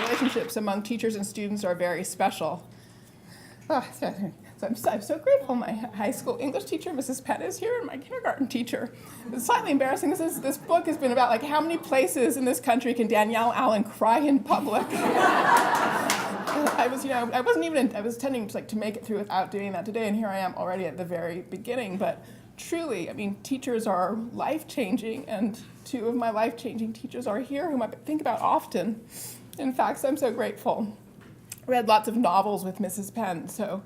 relationships among teachers and students are very special. So I'm so grateful. My high school English teacher, Mrs. Penn, is here, and my kindergarten teacher. It's slightly embarrassing. This book has been about like how many places in this country can Danielle Allen cry in public. I was tending to make it through without doing that today, and here I am already at the very beginning. But truly, I mean, teachers are life-changing, and two of my life-changing teachers are here, whom I think about often. In fact, I'm so grateful. I read lots of novels with Mrs. Penn, so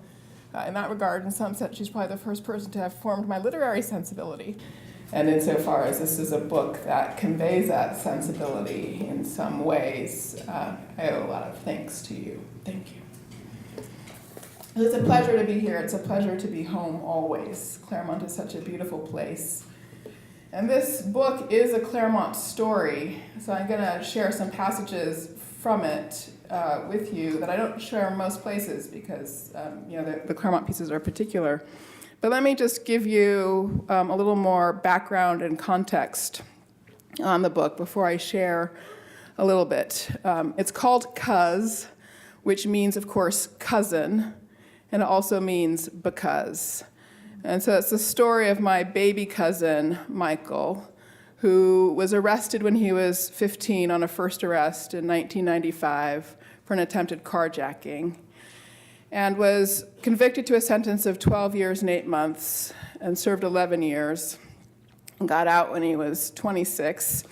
in that regard, in some sense, she's probably the first person to have formed my literary sensibility. And insofar as this is a book that conveys that sensibility in some ways, I owe a lot of thanks to you. Thank you. It's a pleasure to be here. It's a pleasure to be home always. Claremont is such a beautiful place. And this book is a Claremont story, so I'm going to share some passages from it with you that I don't share in most places because the Claremont pieces are particular. But let me just give you a little more background and context on the book before I share a little bit. It's called Cuz, which means, of course, cousin, and it also means because. And so it's the story of my baby cousin, Michael, who was arrested when he was 15 on a first arrest in 1995 for an attempted carjacking, and was convicted to a sentence of 12 years and 8 months and served 11 years, and got out when he was 26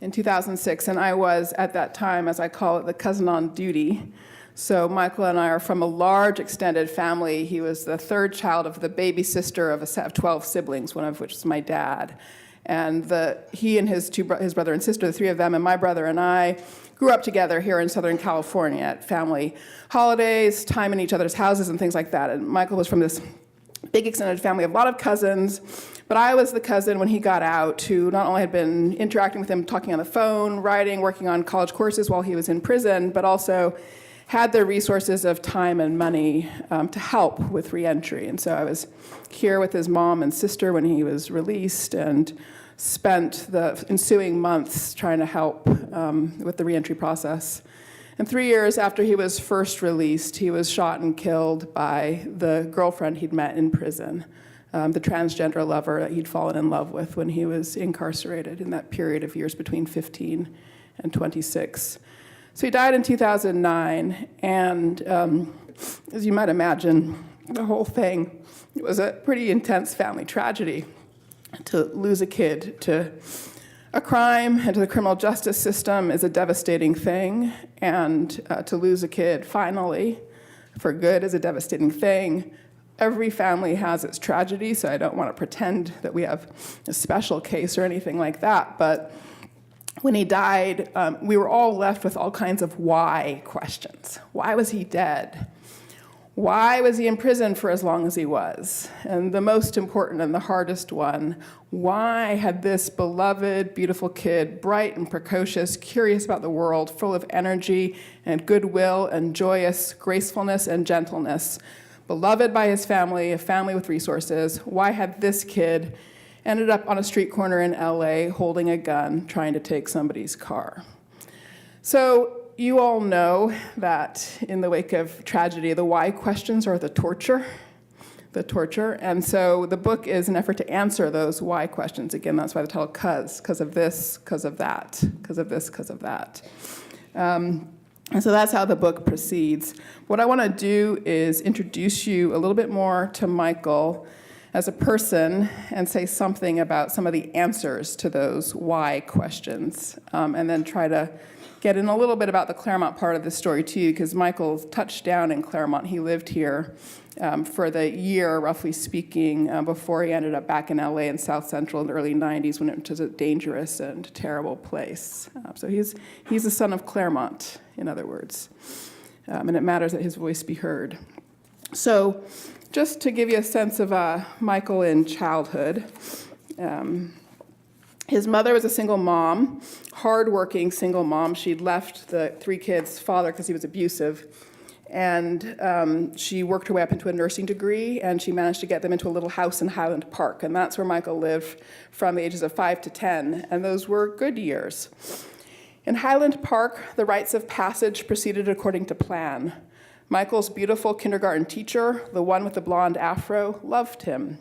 in 2006. And I was, at that time, as I call it, the cousin on duty. So Michael and I are from a large extended family. He was the third child of the baby sister of a set of 12 siblings, one of which was my dad. And he and his brother and sister, the three of them, and my brother and I, grew up together here in Southern California at family holidays, time in each other's houses and things like that. And Michael was from this big extended family of a lot of cousins, but I was the cousin when he got out who not only had been interacting with him, talking on the phone, writing, working on college courses while he was in prison, but also had the resources of time and money to help with reentry. And so I was here with his mom and sister when he was released and spent the ensuing months trying to help with the reentry process. And 3 years after he was first released, he was shot and killed by the girlfriend he'd met in prison, the transgender lover that he'd fallen in love with when he was incarcerated in that period of years between 15 and 26. So he died in 2009, and as you might imagine, the whole thing, it was a pretty intense family tragedy. To lose a kid to a crime and to the criminal justice system is a devastating thing, and to lose a kid finally for good is a devastating thing. Every family has its tragedy, so I don't want to pretend that we have a special case or anything like that, but when he died, we were all left with all kinds of why questions. Why was he dead? Why was he in prison for as long as he was? And the most important and the hardest one, why had this beloved, beautiful kid, bright and precocious, curious about the world, full of energy and goodwill and joyous gracefulness and gentleness, beloved by his family, a family with resources, why had this kid ended up on a street corner in LA holding a gun trying to take somebody's car? So you all know that in the wake of tragedy, the why questions are the torture. And so the book is an effort to answer those why questions. Again, that's why the title because of this, because of that, because of this, because of that. And so that's how the book proceeds. What I want to do is introduce you a little bit more to Michael as a person and say something about some of the answers to those why questions, and then try to get in a little bit about the Claremont part of the story too, because Michael touched down in Claremont. He lived here for the year, roughly speaking, before he ended up back in LA in South Central in the early 90s when it was a dangerous and terrible place. So he's the son of Claremont, in other words. And it matters that his voice be heard. So just to give you a sense of Michael in childhood, his mother was a single mom, hardworking single mom. She'd left the three kids' father because he was abusive. And she worked her way up into a nursing degree, and she managed to get them into a little house in Highland Park. And that's where Michael lived from the ages of 5 to 10. And those were good years. In Highland Park, the rites of passage proceeded according to plan. Michael's beautiful kindergarten teacher, the one with the blonde afro, loved him.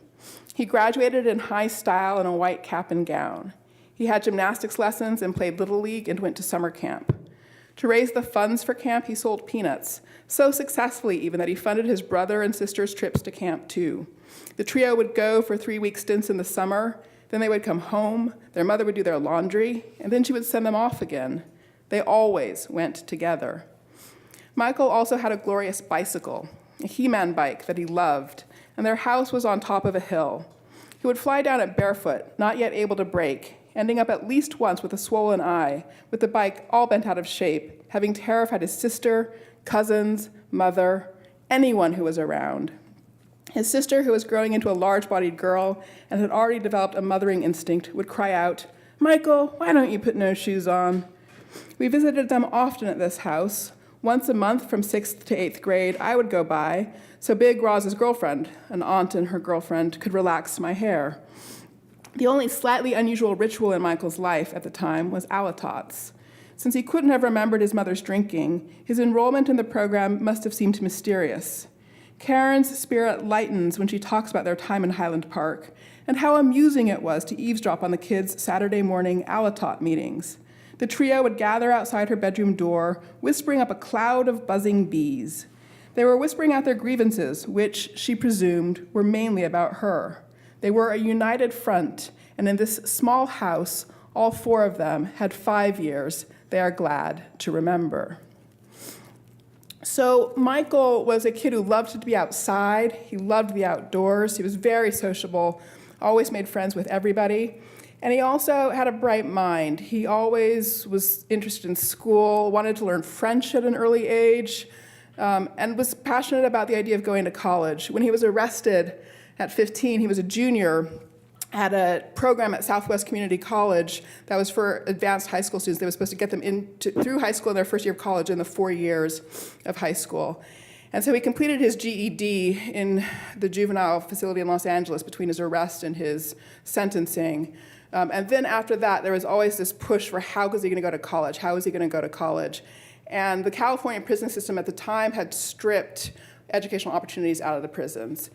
He graduated in high style in a white cap and gown. He had gymnastics lessons and played Little League and went to summer camp. To raise the funds for camp, he sold peanuts, so successfully even that he funded his brother and sister's trips to camp too. The trio would go for 3-week stints in the summer, then they would come home, their mother would do their laundry, and then she would send them off again. They always went together. Michael also had a glorious bicycle, a He-Man bike that he loved, and their house was on top of a hill. He would fly down it barefoot, not yet able to brake, ending up at least once with a swollen eye, with the bike all bent out of shape, having terrified his sister, cousins, mother, anyone who was around. His sister, who was growing into a large-bodied girl and had already developed a mothering instinct, would cry out, "Michael, why don't you put no shoes on?" We visited them often at this house. Once a month from 6th to 8th grade, I would go by, so Big Roz's girlfriend, an aunt and her girlfriend, could relax my hair. The only slightly unusual ritual in Michael's life at the time was alitots. Since he couldn't have remembered his mother's drinking, his enrollment in the program must have seemed mysterious. Karen's spirit lightens when she talks about their time in Highland Park and how amusing it was to eavesdrop on the kids' Saturday morning alitot meetings. The trio would gather outside her bedroom door, whispering up a cloud of buzzing bees. They were whispering out their grievances, which, she presumed, were mainly about her. They were a united front, and in this small house, all 4 of them had 5 years they are glad to remember. So Michael was a kid who loved to be outside. He loved the outdoors. He was very sociable, always made friends with everybody. And he also had a bright mind. He always was interested in school, wanted to learn French at an early age, and was passionate about the idea of going to college. When he was arrested at 15, he was a junior at a program at Southwest Community College that was for advanced high school students. They were supposed to get them through high school in their first year of college in the 4 years of high school. And so he completed his GED in the juvenile facility in Los Angeles between his arrest and his sentencing. And then after that, there was always this push for how was he going to go to college? How was he going to go to college? And the California prison system at the time had stripped educational opportunities out of the prisons.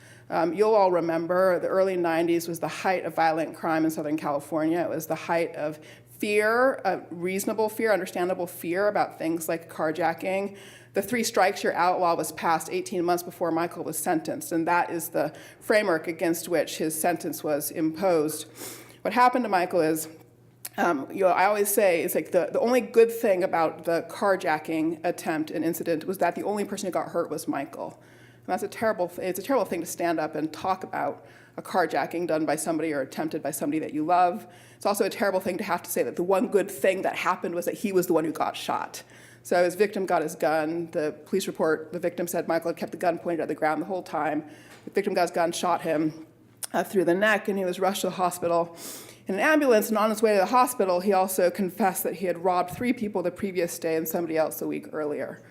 You'll all remember the early 90s was the height of violent crime in Southern California. It was the height of fear, reasonable fear, understandable fear about things like carjacking. The 3 strikes you're out law was passed 18 months before Michael was sentenced, and that is the framework against which his sentence was imposed. What happened to Michael is, I always say, it's like the only good thing about the carjacking attempt and incident was that the only person who got hurt was Michael. And it's a terrible thing to stand up and talk about a carjacking done by somebody or attempted by somebody that you love. It's also a terrible thing to have to say that the one good thing that happened was that he was the one who got shot. So his victim got his gun. The police report, the victim said Michael had kept the gun pointed at the ground the whole time. The victim got his gun, shot him through the neck, and he was rushed to the hospital in an ambulance. And on his way to the hospital, he also confessed that he had robbed 3 people the previous day and somebody else a week earlier.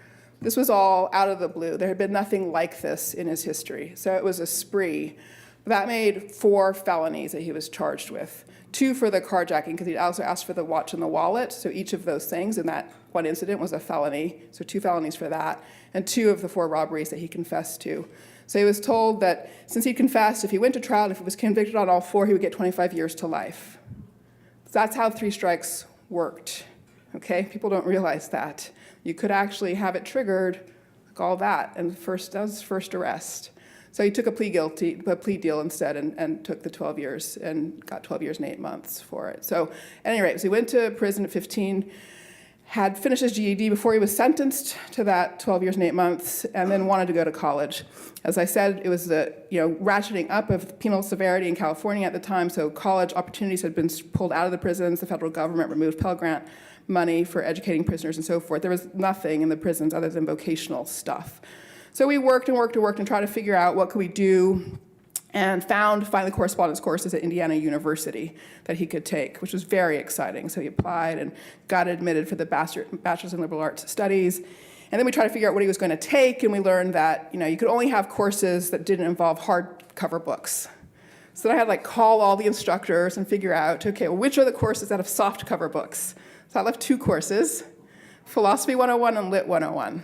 This was all out of the blue. There had been nothing like this in his history. So it was a spree. That made 4 felonies that he was charged with. 2 for the carjacking, because he also asked for the watch and the wallet. So each of those things in that one incident was a felony. So 2 felonies for that, and 2 of the 4 robberies that he confessed to. So he was told that since he confessed, if he went to trial and if he was convicted on all 4, he would get 25 years to life. That's how 3 strikes worked. Okay, people don't realize that. You could actually have it triggered, like all that, and that was his first arrest. So he took a plea deal instead, and took the 12 years and got 12 years and 8 months for it. So at any rate, so he went to prison at 15, had finished his GED before he was sentenced to that 12 years and 8 months, and then wanted to go to college. As I said, it was the ratcheting up of penal severity in California at the time, so college opportunities had been pulled out of the prisons. The federal government removed Pell Grant money for educating prisoners and so forth. There was nothing in the prisons other than vocational stuff. So we worked and tried to figure out what could we do, and found finally correspondence courses at Indiana University that he could take, which was very exciting. So he applied and got admitted for the Bachelor's in Liberal Arts Studies. And then we tried to figure out what he was going to take, and we learned that you could only have courses that didn't involve hardcover books. So then I had to call all the instructors and figure out, okay, well, which are the courses that have soft cover books? So I left 2 courses, Philosophy 101 and Lit 101.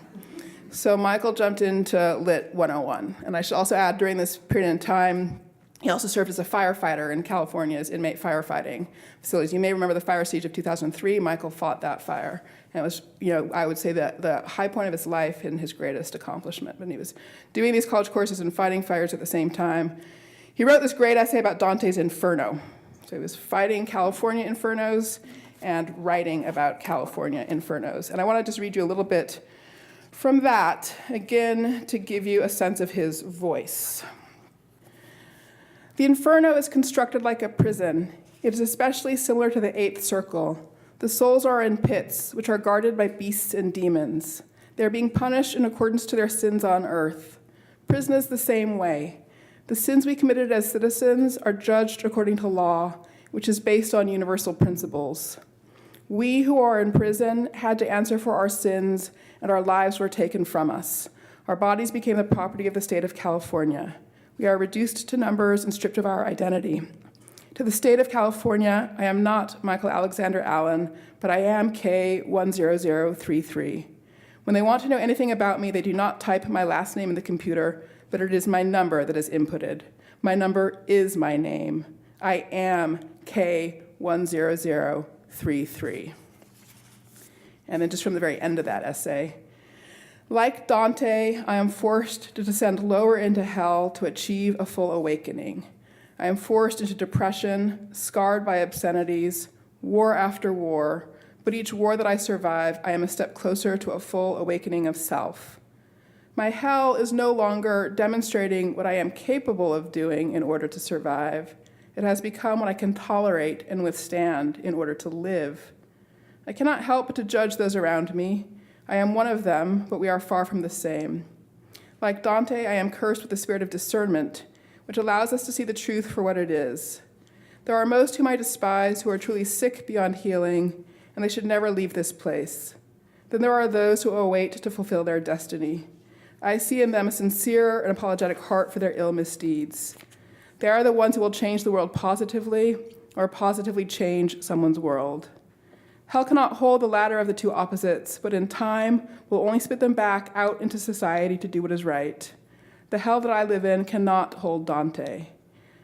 So Michael jumped into Lit 101. And I should also add, during this period in time, he also served as a firefighter in California's inmate firefighting facilities. You may remember the fire siege of 2003. Michael fought that fire. And it was, I would say that the high point of his life and his greatest accomplishment. When he was doing these college courses and fighting fires at the same time, he wrote this great essay about Dante's Inferno. So he was fighting California infernos and writing about California infernos. And I want to just read you a little bit from that, again, to give you a sense of his voice. The Inferno is constructed like a prison. It is especially similar to the 8th circle. The souls are in pits, which are guarded by beasts and demons. They are being punished in accordance to their sins on earth. Prison is the same way. The sins we committed as citizens are judged according to law, which is based on universal principles. We who are in prison had to answer for our sins, and our lives were taken from us. Our bodies became the property of the state of California. We are reduced to numbers and stripped of our identity. To the state of California, I am not Michael Alexander Allen, but I am K10033. When they want to know anything about me, they do not type my last name in the computer, but it is my number that is inputted. My number is my name. I am K10033. And then just from the very end of that essay, like Dante, I am forced to descend lower into hell to achieve a full awakening. I am forced into depression, scarred by obscenities, war after war, but each war that I survive, I am a step closer to a full awakening of self. My hell is no longer demonstrating what I am capable of doing in order to survive. It has become what I can tolerate and withstand in order to live. I cannot help but to judge those around me. I am one of them, but we are far from the same. Like Dante, I am cursed with the spirit of discernment, which allows us to see the truth for what it is. There are most whom I despise who are truly sick beyond healing, and they should never leave this place. Then there are those who await to fulfill their destiny. I see in them a sincere and apologetic heart for their ill misdeeds. They are the ones who will change the world positively or positively change someone's world. Hell cannot hold the latter of the 2 opposites, but in time will only spit them back out into society to do what is right. The hell that I live in cannot hold Dante.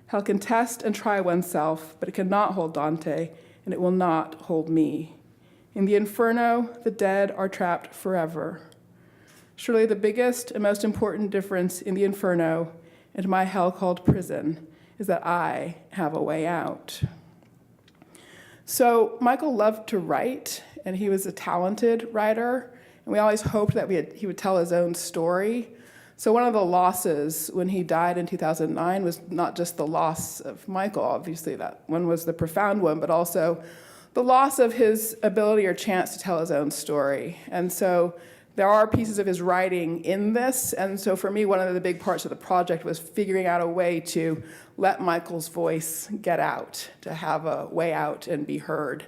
Hell can test and try oneself, but it cannot hold Dante, and it will not hold me. In the Inferno, the dead are trapped forever. Surely the biggest and most important difference in the Inferno and my hell called prison is that I have a way out. So Michael loved to write, and he was a talented writer, and we always hoped that he would tell his own story. So one of the losses when he died in 2009 was not just the loss of Michael, obviously that one was the profound one, but also the loss of his ability or chance to tell his own story. And so there are pieces of his writing in this, and so for me, one of the big parts of the project was figuring out a way to let Michael's voice get out, to have a way out and be heard.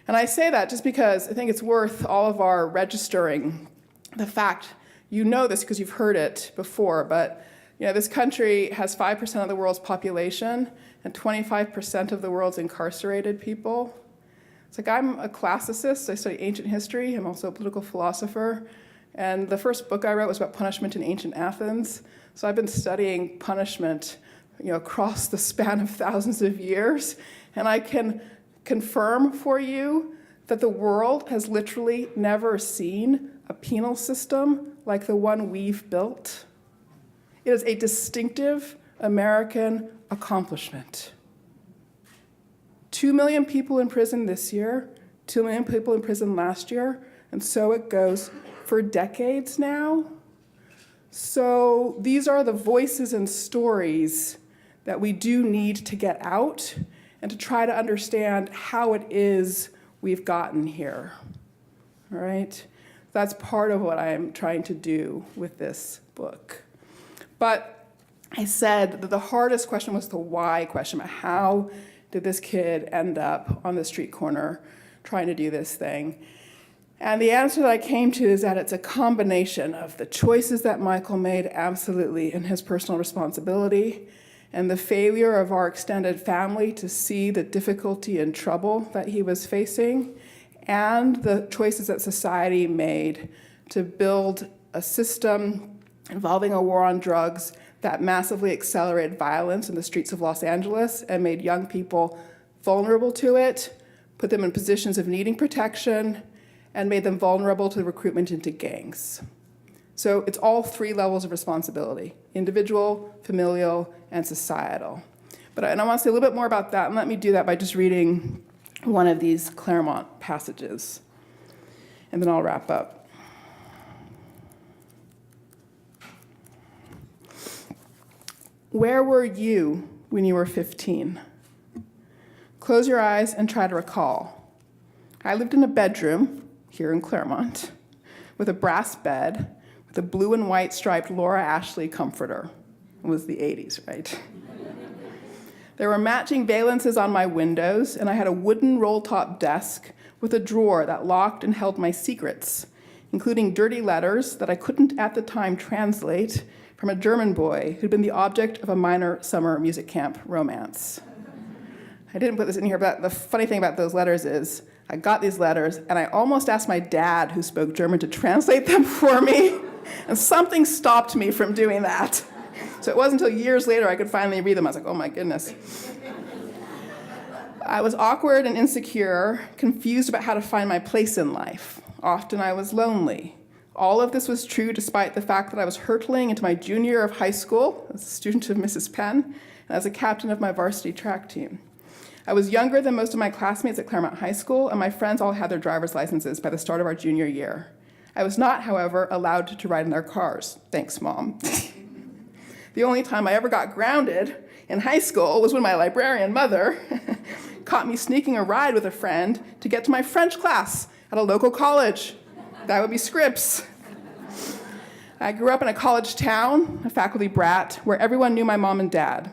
And I say that just because I think it's worth all of our registering the fact, you know this because you've heard it before, but this country has 5% of the world's population and 25% of the world's incarcerated people. It's like I'm a classicist. I study ancient history. I'm also a political philosopher. And the first book I wrote was about punishment in ancient Athens. So I've been studying punishment across the span of thousands of years. And I can confirm for you that the world has literally never seen a penal system like the one we've built. It is a distinctive American accomplishment. 2 million people in prison this year, 2 million people in prison last year, and so it goes for decades now. So these are the voices and stories that we do need to get out and to try to understand how it is we've gotten here, all right? That's part of what I am trying to do with this book. But I said that the hardest question was the why question, about how did this kid end up on the street corner trying to do this thing? And the answer that I came to is that it's a combination of the choices that Michael made, absolutely, in his personal responsibility, and the failure of our extended family to see the difficulty and trouble that he was facing, and the choices that society made to build a system involving a war on drugs that massively accelerated violence in the streets of Los Angeles and made young people vulnerable to it, put them in positions of needing protection, and made them vulnerable to recruitment into gangs. So it's all three levels of responsibility: individual, familial, and societal. And I want to say a little bit more about that, and let me do that by just reading one of these Claremont passages, and then I'll wrap up. Where were you when you were 15? Close your eyes and try to recall. I lived in a bedroom here in Claremont with a brass bed with a blue and white striped Laura Ashley comforter. It was the 80s, right? There were matching valances on my windows, and I had a wooden roll-top desk with a drawer that locked and held my secrets, including dirty letters that I couldn't at the time translate from a German boy who'd been the object of a minor summer music camp romance. I didn't put this in here, but the funny thing about those letters is I got these letters, and I almost asked my dad, who spoke German, to translate them for me, and something stopped me from doing that. So it wasn't until years later I could finally read them. I was like, oh my goodness. I was awkward and insecure, confused about how to find my place in life. Often I was lonely. All of this was true despite the fact that I was hurtling into my junior year of high school as a student of Mrs. Penn and as a captain of my varsity track team. I was younger than most of my classmates at Claremont High School, and my friends all had their driver's licenses by the start of our junior year. I was not, however, allowed to ride in their cars. Thanks, Mom. The only time I ever got grounded in high school was when my librarian mother caught me sneaking a ride with a friend to get to my French class at a local college. That would be Scripps. I grew up in a college town, a faculty brat, where everyone knew my mom and dad.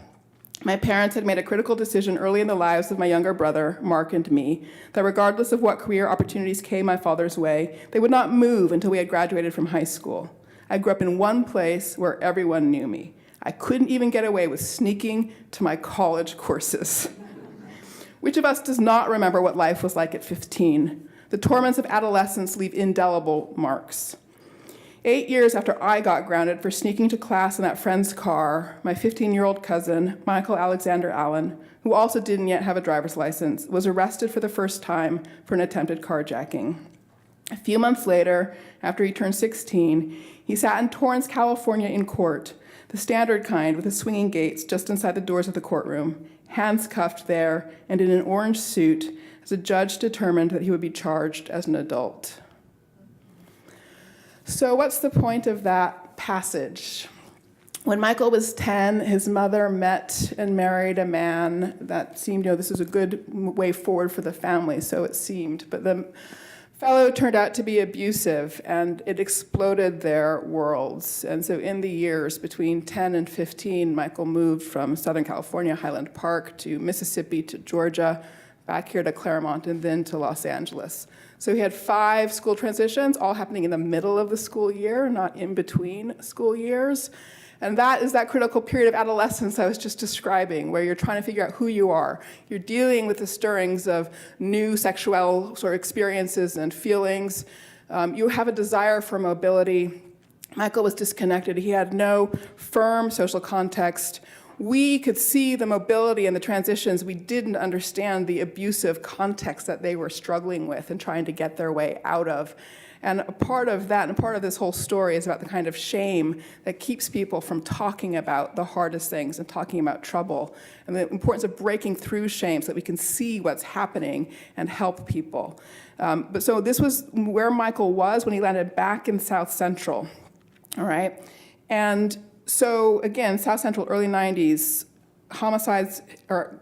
My parents had made a critical decision early in the lives of my younger brother, Mark, and me, that regardless of what career opportunities came my father's way, they would not move until we had graduated from high school. I grew up in one place where everyone knew me. I couldn't even get away with sneaking to my college courses. Which of us does not remember what life was like at 15? The torments of adolescence leave indelible marks. 8 years after I got grounded for sneaking to class in that friend's car, my 15-year-old cousin, Michael Alexander Allen, who also didn't yet have a driver's license, was arrested for the first time for an attempted carjacking. A few months later, after he turned 16, he sat in Torrance, California in court, the standard kind with the swinging gates just inside the doors of the courtroom, hands cuffed there and in an orange suit, as a judge determined that he would be charged as an adult. So what's the point of that passage? When Michael was 10, his mother met and married a man that seemed, this is a good way forward for the family, so it seemed. But the fellow turned out to be abusive, and it exploded their worlds. And so in the years between 10 and 15, Michael moved from Southern California, Highland Park, to Mississippi, to Georgia, back here to Claremont, and then to Los Angeles. So he had 5 school transitions, all happening in the middle of the school year, not in between school years. And that is that critical period of adolescence I was just describing, where you're trying to figure out who you are. You're dealing with the stirrings of new sexual sort of experiences and feelings. You have a desire for mobility. Michael was disconnected. He had no firm social context. We could see the mobility and the transitions. We didn't understand the abusive context that they were struggling with and trying to get their way out of. And a part of that, and part of this whole story, is about the kind of shame that keeps people from talking about the hardest things and talking about trouble, and the importance of breaking through shame so that we can see what's happening and help people. But so this was where Michael was when he landed back in South Central, all right? And so again, South Central, early 90s, homicides,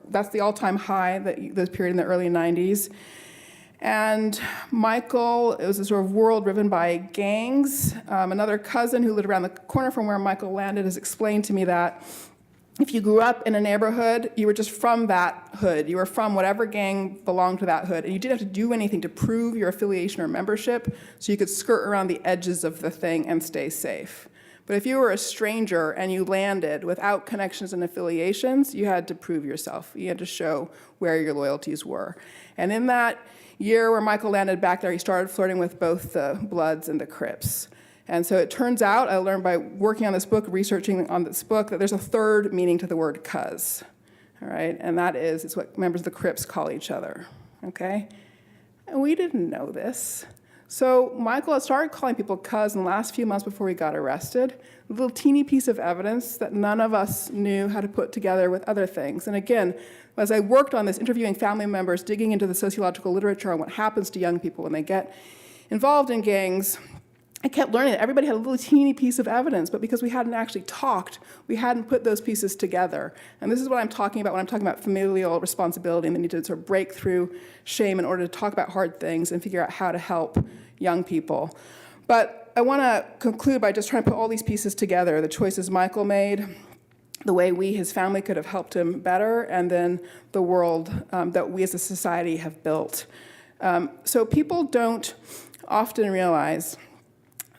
that's the all-time high, this period in the early 90s. And Michael, it was a sort of world driven by gangs. Another cousin who lived around the corner from where Michael landed has explained to me that if you grew up in a neighborhood, you were just from that hood. You were from whatever gang belonged to that hood, and you didn't have to do anything to prove your affiliation or membership, so you could skirt around the edges of the thing and stay safe. But if you were a stranger and you landed without connections and affiliations, you had to prove yourself. You had to show where your loyalties were. And in that year where Michael landed back there, he started flirting with both the Bloods and the Crips. And so it turns out, I learned by working on this book, researching on this book, that there's a third meaning to the word cuz, all right? And that is, it's what members of the Crips call each other, okay? And we didn't know this. So Michael had started calling people cuz in the last few months before he got arrested, a little teeny piece of evidence that none of us knew how to put together with other things. And again, as I worked on this, interviewing family members, digging into the sociological literature on what happens to young people when they get involved in gangs, I kept learning that everybody had a little teeny piece of evidence, but because we hadn't actually talked, we hadn't put those pieces together. And this is what I'm talking about when I'm talking about familial responsibility and the need to sort of break through shame in order to talk about hard things and figure out how to help young people. But I want to conclude by just trying to put all these pieces together, the choices Michael made, the way we, his family, could have helped him better, and then the world that we as a society have built. So people don't often realize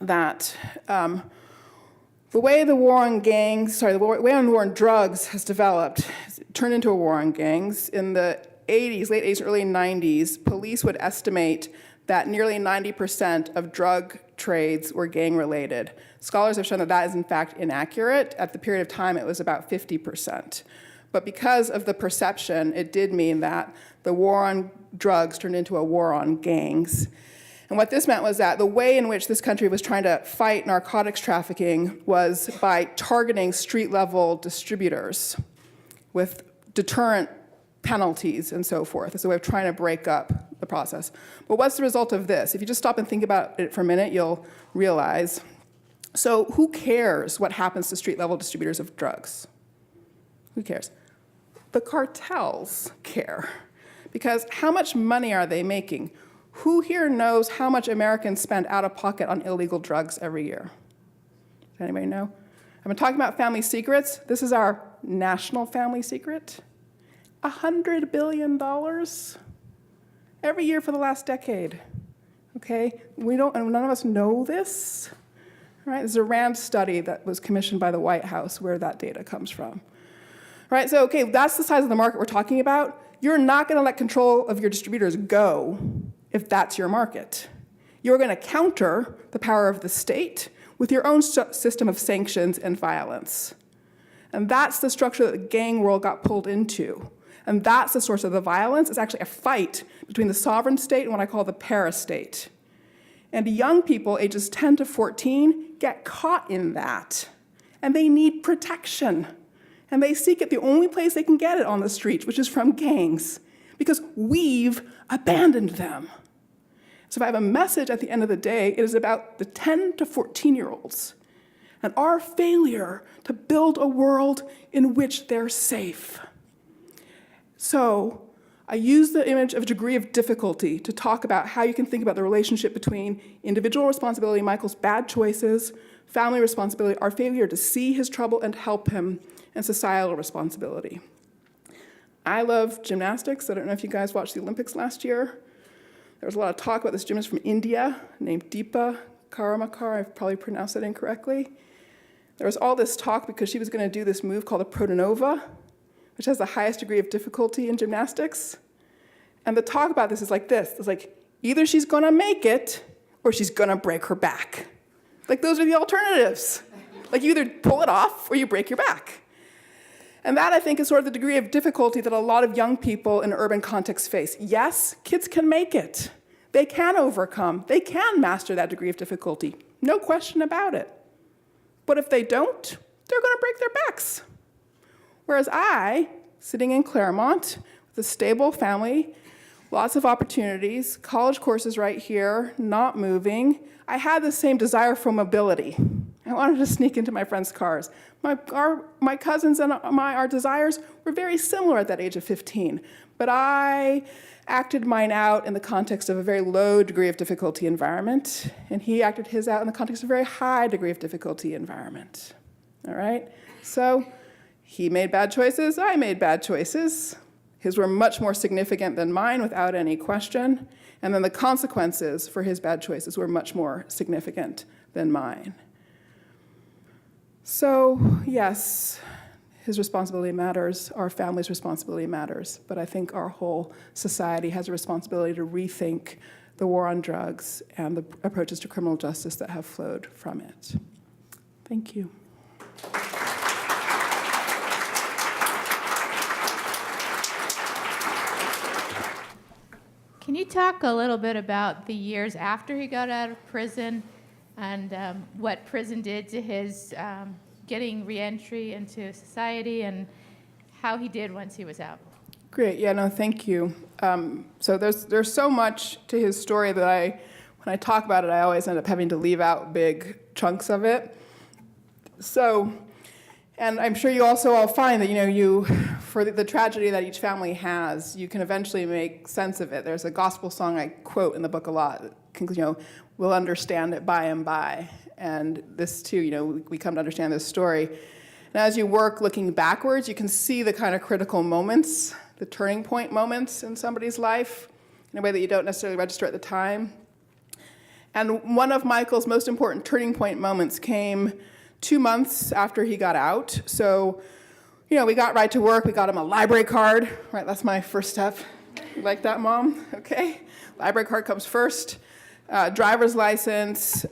that the way the war on gangs, the way on war on drugs has developed, turned into a war on gangs. In the 80s, late 80s, early 90s, police would estimate that nearly 90% of drug trades were gang-related. Scholars have shown that that is in fact inaccurate. At the period of time, it was about 50%. But because of the perception, it did mean that the war on drugs turned into a war on gangs. And what this meant was that the way in which this country was trying to fight narcotics trafficking was by targeting street-level distributors with deterrent penalties and so forth. It's a way of trying to break up the process. But what's the result of this? If you just stop and think about it for a minute, you'll realize, so who cares what happens to street-level distributors of drugs? Who cares? The cartels care. Because how much money are they making? Who here knows how much Americans spend out of pocket on illegal drugs every year? Does anybody know? I've been talking about family secrets. This is our national family secret. $100 billion every year for the last decade, okay? And none of us know this, right? There's a RAND study that was commissioned by the White House where that data comes from. Right, so okay, that's the size of the market we're talking about. You're not gonna let control of your distributors go if that's your market. You're gonna counter the power of the state with your own system of sanctions and violence. And that's the structure that the gang world got pulled into. And that's the source of the violence. It's actually a fight between the sovereign state and what I call the parastate. And young people, ages 10 to 14, get caught in that. And they need protection. And they seek it the only place they can get it on the streets, which is from gangs, because we've abandoned them. So if I have a message at the end of the day, it is about the 10 to 14-year-olds and our failure to build a world in which they're safe. So I use the image of a degree of difficulty to talk about how you can think about the relationship between individual responsibility, Michael's bad choices, family responsibility, our failure to see his trouble and help him, and societal responsibility. I love gymnastics. I don't know if you guys watched the Olympics last year. There was a lot of talk about this gymnast from India named Deepa Karmakar. I've probably pronounced that incorrectly. There was all this talk because she was going to do this move called a protonova, which has the highest degree of difficulty in gymnastics. And the talk about this is like this. It's like, either she's gonna make it or she's gonna break her back. Like, those are the alternatives. Like, you either pull it off or you break your back. And that, I think, is sort of the degree of difficulty that a lot of young people in urban contexts face. Yes, kids can make it. They can overcome. They can master that degree of difficulty. No question about it. But if they don't, they're gonna break their backs. Whereas I, sitting in Claremont, with a stable family, lots of opportunities, college courses right here, not moving, I had the same desire for mobility. I wanted to sneak into my friends' cars. My cousins and our desires were very similar at that age of 15, but I acted mine out in the context of a very low degree of difficulty environment, and he acted his out in the context of a very high degree of difficulty environment, all right? So, he made bad choices, I made bad choices. His were much more significant than mine, without any question. And then the consequences for his bad choices were much more significant than mine. So, yes, his responsibility matters, our family's responsibility matters, but I think our whole society has a responsibility to rethink the war on drugs and the approaches to criminal justice that have flowed from it. Thank you. Can you talk a little bit about the years after he got out of prison and what prison did to his getting reentry into society and how he did once he was out? Great. Yeah, no, thank you. So there's so much to his story that when I talk about it, I always end up having to leave out big chunks of it. So, and I'm sure you also all find that, for the tragedy that each family has, you can eventually make sense of it. There's a gospel song I quote in the book a lot, we'll understand it by and by. And this too, we come to understand this story. And as you work looking backwards, you can see the kind of critical moments, the turning point moments in somebody's life in a way that you don't necessarily register at the time. And one of Michael's most important turning point moments came 2 months after he got out. So, we got right to work. We got him a library card. Right, that's my first step. You like that, Mom? Okay. Library card comes first. Driver's license.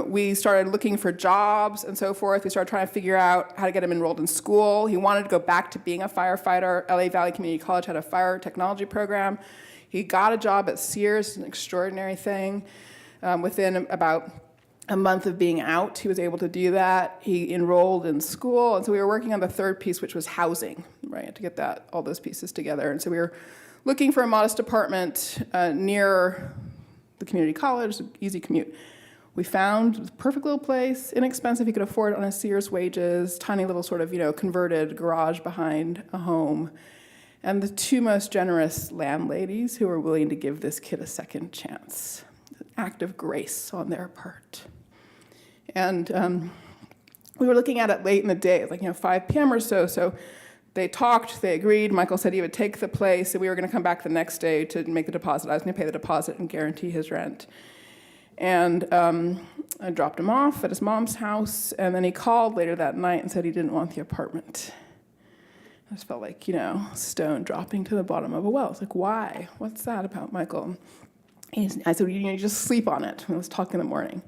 We started looking for jobs and so forth. We started trying to figure out how to get him enrolled in school. He wanted to go back to being a firefighter. LA Valley Community College had a fire technology program. He got a job at Sears, an extraordinary thing. Within about a month of being out, he was able to do that. He enrolled in school, and so we were working on the third piece, which was housing, right, to get all those pieces together. And so we were looking for a modest apartment near the community college, easy commute. We found the perfect little place, inexpensive, he could afford it on his Sears wages, tiny little sort of, converted garage behind a home. And the two most generous landladies who were willing to give this kid a second chance. An act of grace on their part. And we were looking at it late in the day, 5 p.m. or so. So they talked, they agreed. Michael said he would take the place, and we were going to come back the next day to make the deposit. I was going to pay the deposit and guarantee his rent. And I dropped him off at his mom's house, and then he called later that night and said he didn't want the apartment. I just felt like, stone dropping to the bottom of a well. It's like, why? What's that about, Michael? I said, you just sleep on it. Let's talk in the morning.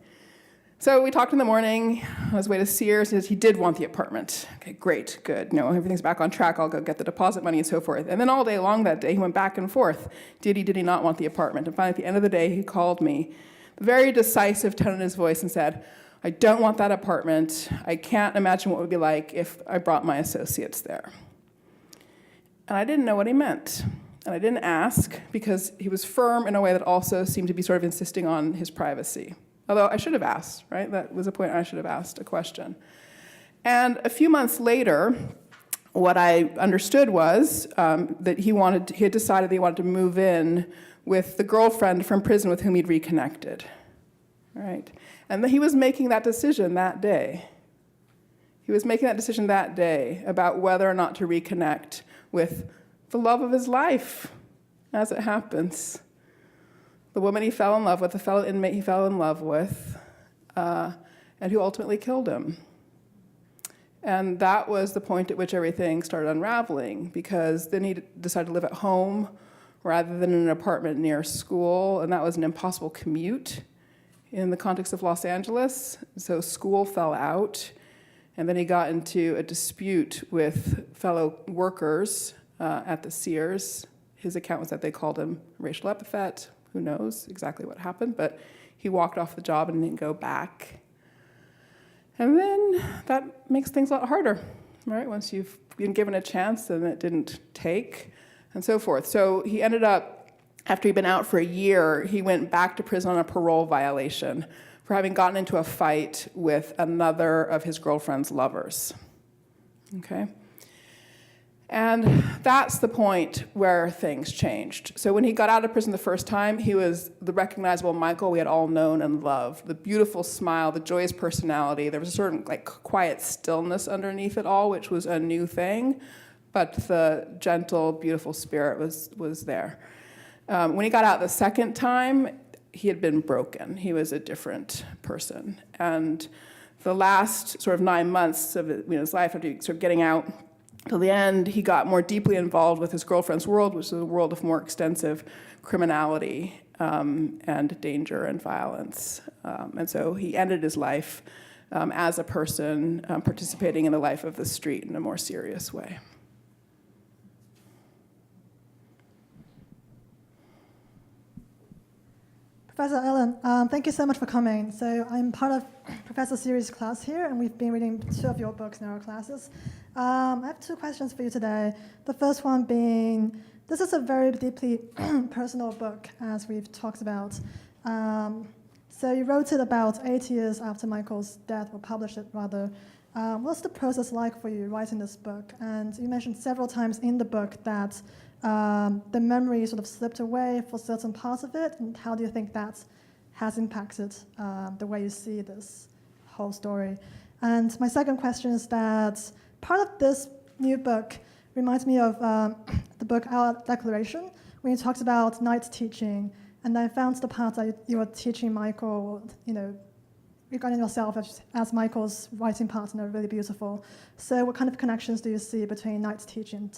So we talked in the morning on his way to Sears. He did want the apartment. Okay, great, good. Everything's back on track. I'll go get the deposit money and so forth. And then all day long that day, he went back and forth. Did he not want the apartment? And finally, at the end of the day, he called me, a very decisive tone in his voice, and said, I don't want that apartment. I can't imagine what it would be like if I brought my associates there. And I didn't know what he meant. And I didn't ask because he was firm in a way that also seemed to be sort of insisting on his privacy. Although I should have asked, right? That was a point I should have asked a question. And a few months later, what I understood was that he had decided that he wanted to move in with the girlfriend from prison with whom he'd reconnected, right? And that he was making that decision that day. He was making that decision that day about whether or not to reconnect with the love of his life, as it happens. The woman he fell in love with, the fellow inmate he fell in love with, and who ultimately killed him. And that was the point at which everything started unraveling, because then he decided to live at home rather than in an apartment near school, and that was an impossible commute in the context of Los Angeles. So school fell out, and then he got into a dispute with fellow workers at the Sears. His account was that they called him a racial epithet. Who knows exactly what happened, but he walked off the job and didn't go back. And then that makes things a lot harder, right? Once you've been given a chance and it didn't take, and so forth. So he ended up, after he'd been out for a year, he went back to prison on a parole violation for having gotten into a fight with another of his girlfriend's lovers, okay? And that's the point where things changed. So when he got out of prison the first time, he was the recognizable Michael we had all known and loved. The beautiful smile, the joyous personality. There was a certain quiet stillness underneath it all, which was a new thing, but the gentle, beautiful spirit was there. When he got out the second time, he had been broken. He was a different person. And the last sort of 9 months of his life, after sort of getting out, Till the end, he got more deeply involved with his girlfriend's world, which is a world of more extensive criminality and danger and violence. And so he ended his life as a person participating in the life of the street in a more serious way. Professor Allen, thank you so much for coming. So I'm part of Professor Series' class here, and we've been reading 2 of your books in our classes. I have 2 questions for you today. The first one being, this is a very deeply personal book, as we've talked about. So you wrote it about 8 years after Michael's death, or published it rather. What's the process like for you writing this book? And you mentioned several times in the book that the memory sort of slipped away for certain parts of it, and how do you think that has impacted the way you see this whole story? And my second question is that part of this new book reminds me of the book Our Declaration, when you talked about night teaching, and I found the part that you were teaching Michael, regarding yourself as Michael's writing partner really beautiful. So what kind of connections do you see between night teaching,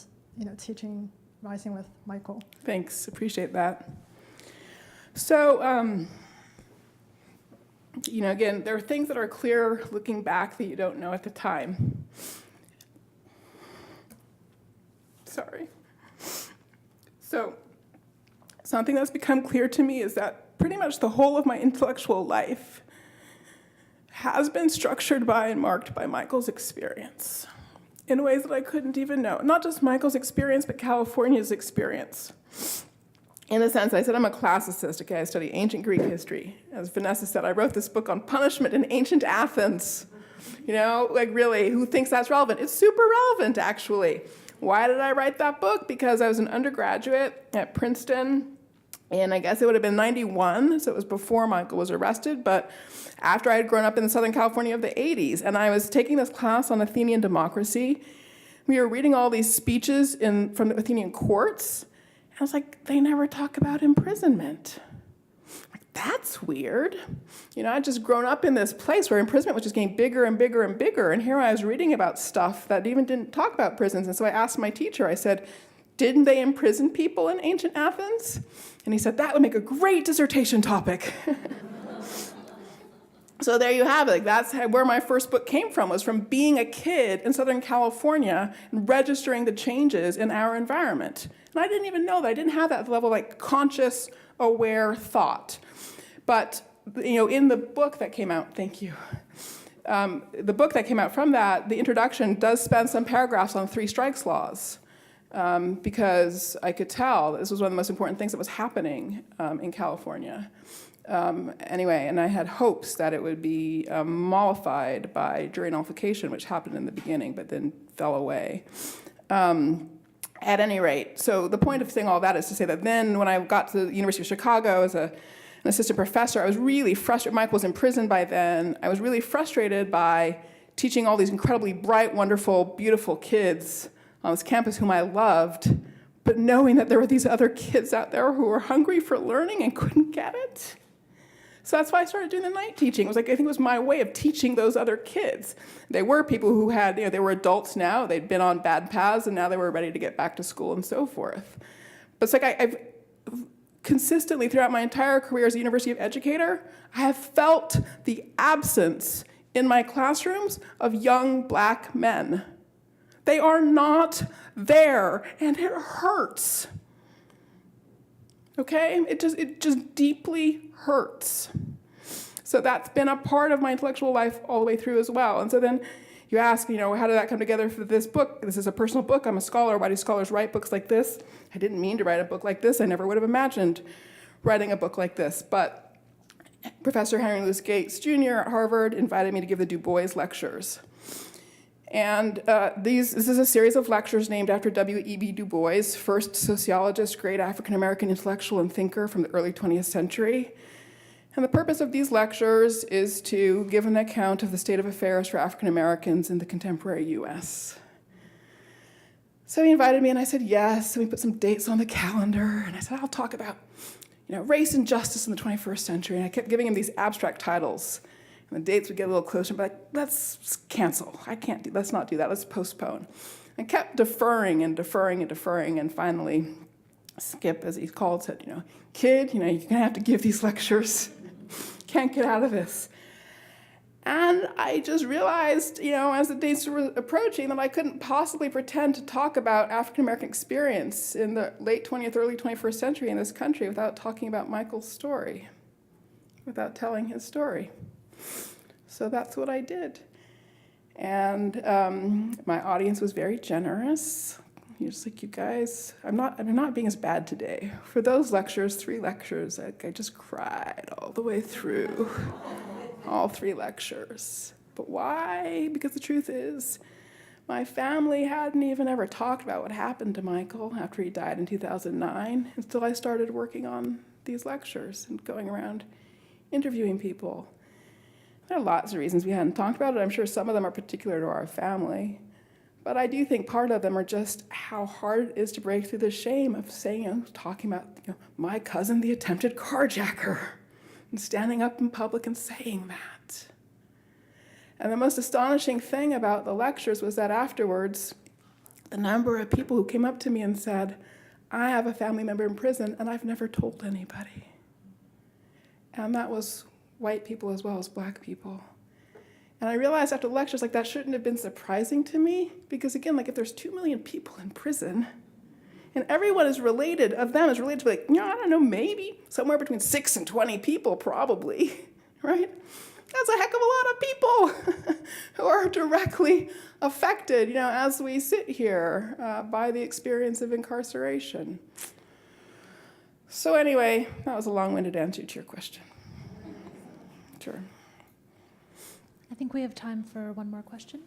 teaching writing with Michael? Thanks, appreciate that. So, again, there are things that are clear looking back that you don't know at the time. Sorry. So, something that's become clear to me is that pretty much the whole of my intellectual life has been structured by and marked by Michael's experience in ways that I couldn't even know. Not just Michael's experience, but California's experience. In a sense, I said I'm a classicist, okay? I study ancient Greek history. As Vanessa said, I wrote this book on punishment in ancient Athens. Really, who thinks that's relevant? It's super relevant, actually. Why did I write that book? Because I was an undergraduate at Princeton, and I guess it would have been 91, so it was before Michael was arrested, but after I had grown up in Southern California of the 80s, and I was taking this class on Athenian democracy. We were reading all these speeches from the Athenian courts, and I was like, they never talk about imprisonment. That's weird. I'd just grown up in this place where imprisonment was just getting bigger and bigger and bigger, and here I was reading about stuff that even didn't talk about prisons. And so I asked my teacher, I said, didn't they imprison people in ancient Athens? And he said, that would make a great dissertation topic. So there you have it. That's where my first book came from, was from being a kid in Southern California and registering the changes in our environment. And I didn't even know that. I didn't have that level of conscious, aware thought. But in the book that came out, thank you. The book that came out from that, the introduction does spend some paragraphs on 3 strikes laws, because I could tell this was one of the most important things that was happening in California. And I had hopes that it would be mollified by jury nullification, which happened in the beginning, but then fell away. At any rate, so the point of saying all that is to say that then when I got to the University of Chicago as an assistant professor, I was really frustrated. Mike was in prison by then. I was really frustrated by teaching all these incredibly bright, wonderful, beautiful kids on this campus whom I loved, but knowing that there were these other kids out there who were hungry for learning and couldn't get it. So that's why I started doing the night teaching. It was I think it was my way of teaching those other kids. They were people who had, they were adults now. They'd been on bad paths, and now they were ready to get back to school and so forth. But it's I've consistently throughout my entire career as a university educator, I have felt the absence in my classrooms of young black men. They are not there, and it hurts. Okay? It just deeply hurts. So that's been a part of my intellectual life all the way through as well. And so then you ask, how did that come together for this book? This is a personal book. I'm a scholar. Why do scholars write books like this? I didn't mean to write a book like this. I never would have imagined writing a book like this. But Professor Henry Louis Gates Jr. at Harvard invited me to give the Du Bois lectures. And this is a series of lectures named after W.E.B. Du Bois, first sociologist, great African-American intellectual and thinker from the early 20th century. And the purpose of these lectures is to give an account of the state of affairs for African-Americans in the contemporary U.S. So he invited me, and I said yes, and we put some dates on the calendar, and I said, I'll talk about race and justice in the 21st century, and I kept giving him these abstract titles. And the dates would get a little closer, but let's cancel. I can't do, let's not do that, let's postpone. I kept deferring and deferring and deferring, and finally, Skip, as he called, said, kid, you're gonna have to give these lectures. Can't get out of this. And I just realized, as the days were approaching, that I couldn't possibly pretend to talk about African-American experience in the late 20th, early 21st century in this country without talking about Michael's story, without telling his story. So that's what I did. And my audience was very generous. You're just like, you guys, I'm not being as bad today. For those lectures, 3 lectures, I just cried all the way through. All 3 lectures. But why? Because the truth is, my family hadn't even ever talked about what happened to Michael after he died in 2009 until I started working on these lectures and going around interviewing people. There are lots of reasons we hadn't talked about it. I'm sure some of them are particular to our family. But I do think part of them are just how hard it is to break through the shame of saying, talking about my cousin, the attempted carjacker, and standing up in public and saying that. And the most astonishing thing about the lectures was that afterwards, the number of people who came up to me and said, I have a family member in prison and I've never told anybody. And that was white people as well as black people. And I realized after lectures like that shouldn't have been surprising to me, because again, if there's 2 million people in prison, and everyone is related, of them is related to I don't know, maybe somewhere between 6 and 20 people probably, right? That's a heck of a lot of people who are directly affected, as we sit here by the experience of incarceration. So anyway, that was a long-winded answer to your question. Sure. I think we have time for one more question.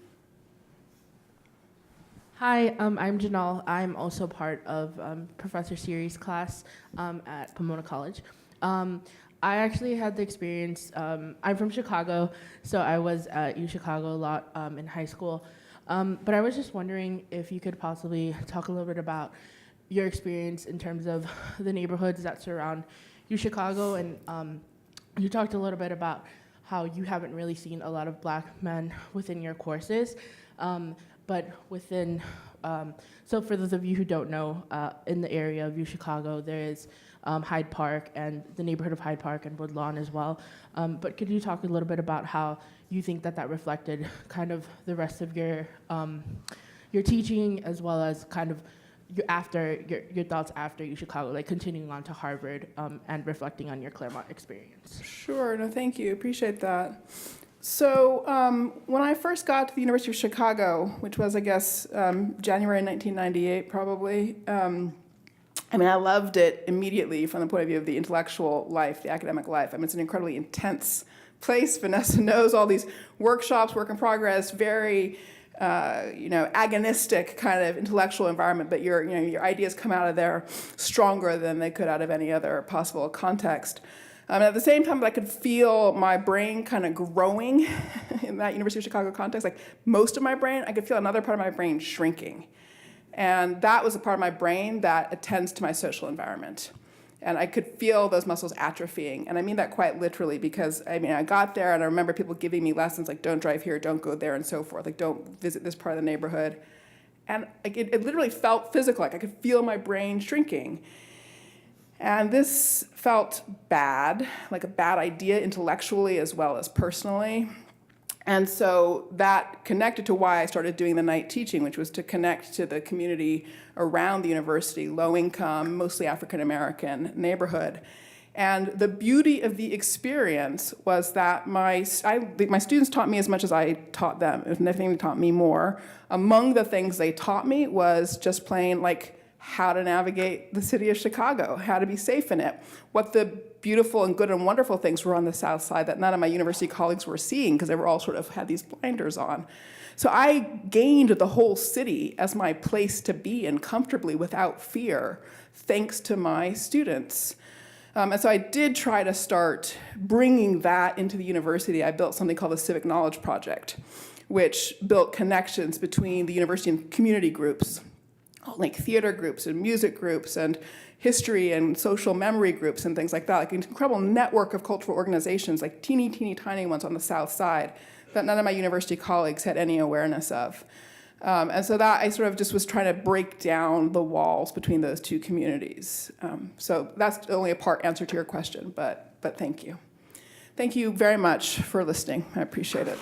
Hi, I'm Janelle. I'm also part of Professor Siri's class at Pomona College. I actually had the experience, I'm from Chicago, so I was at UChicago a lot in high school. But I was just wondering if you could possibly talk a little bit about your experience in terms of the neighborhoods that surround UChicago. And you talked a little bit about how you haven't really seen a lot of black men within your courses. But within, so for those of you who don't know, in the area of UChicago, there is Hyde Park and the neighborhood of Hyde Park and Woodlawn as well. But could you talk a little bit about how you think that reflected kind of the rest of your teaching, as well as kind of your thoughts after UChicago, continuing on to Harvard and reflecting on your Claremont experience? Sure, no, thank you, appreciate that. So when I first got to the University of Chicago, which was, I guess, January 1998 probably, I loved it immediately from the point of view of the intellectual life, the academic life. It's an incredibly intense place. Vanessa knows all these workshops, work in progress, very agonistic kind of intellectual environment, but your ideas come out of there stronger than they could out of any other possible context. At the same time, I could feel my brain kind of growing in that University of Chicago context. Most of my brain, I could feel another part of my brain shrinking. And that was the part of my brain that attends to my social environment. And I could feel those muscles atrophying. And I mean that quite literally, because I got there and I remember people giving me lessons like, don't drive here, don't go there, and so forth. Don't visit this part of the neighborhood. And it literally felt physical. I could feel my brain shrinking. And this felt bad, like a bad idea intellectually as well as personally. And so that connected to why I started doing the night teaching, which was to connect to the community around the university, low income, mostly African American neighborhood. And the beauty of the experience was that my students taught me as much as I taught them. If anything, they taught me more. Among the things they taught me was just plain how to navigate the city of Chicago, how to be safe in it, what the beautiful and good and wonderful things were on the South Side that none of my university colleagues were seeing because they were all sort of had these blinders on. So I gained the whole city as my place to be in comfortably without fear, thanks to my students. And so I did try to start bringing that into the university. I built something called the Civic Knowledge Project, which built connections between the university and community groups, like theater groups and music groups and history and social memory groups and things like that, an incredible network of cultural organizations, teeny tiny ones on the South Side that none of my university colleagues had any awareness of. And so that I sort of just was trying to break down the walls between those two communities. So that's only a part answer to your question, but thank you. Thank you very much for listening. I appreciate it.